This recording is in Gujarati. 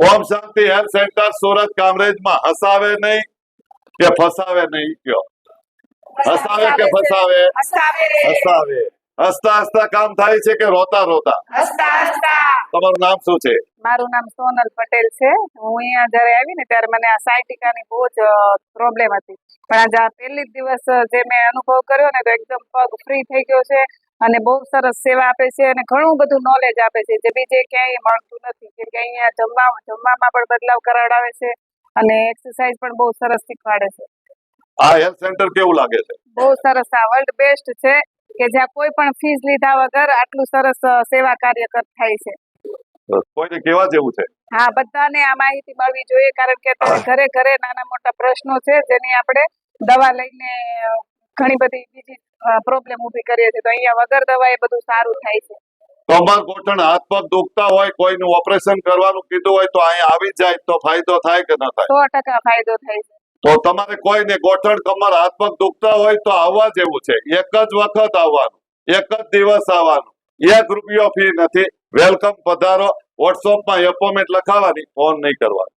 ઓમ શાંતિ હેલ્થ સેન્ટર સુરત કામરેજમાં હસાવે નહીં કે ફસાવે નહીં કયો? હસાવે કે ફસાવે? હસાવે. હસતા હસતા કામ થાય છે કે રોતા રોતા? તમારું નામ શું છે? મારું નામ સોનલ પટેલ છે. હું અહીંયા જયારે આવી ને ત્યારે મને આ સાયટિકાની બહુ જ પ્રોબ્લેમ હતી, પણ આજે આ પહેલી જ દિવસ જે મેં અનુભવ કર્યો ને તો એકદમ પગ ફ્રી થઈ ગયો છે અને બહુ સરસ સેવા આપે છે અને ઘણું બધું નોલેજ આપે છે જે બીજે ક્યાંય મળતું નથી. કેમ કે અહીંયા જમવામાં પણ બદલાવ કરાવડાવે છે અને એક્સરસાઇઝ પણ બહુ સરસ શીખવાડે છે. આ હેલ્થ સેન્ટર કેવું લાગે છે? બહુ સરસ, આ વર્લ્ડ બેસ્ટ છે કે જ્યાં કોઈ પણ ફીસ લીધા વગર આટલું સરસ સેવા કાર્ય થાય છે. કોઈને કેવા જેવું છે? હા, બધાને આ માહિતી મળવી જોઈએ, કારણ કે અત્યારે ઘરે ઘરે નાના મોટા પ્રશ્નો છે જેની આપણે દવા લઈને ઘણી બધી બીજી પ્રોબ્લેમ ઊભી કરીએ છીએ, તો અહીંયા વગર દવા એ બધું સારું થાય છે. કમર ગોઠણ હાથ પગ દુખતા હોય, કોઈનું ઓપરેશન કરવાનું કીધું હોય તો અહીંયા આવી જાય તો ફાયદો થાય કે ન થાય? 100% ફાયદો થાય છે. તો તમારે કોઈને ગોઠણ કમર હાથ પગ દુખતા હોય તો આવવા જેવું છે. એક જ વખત આવવાનું, એક જ દિવસ આવવાનું, 1 રૂપિયો ફી નથી. વેલકમ, પધારો. વોટ્સઅપમાં એપોઇન્ટમેન્ટ લખાવવાની, ફોન નહીં કરવાનો.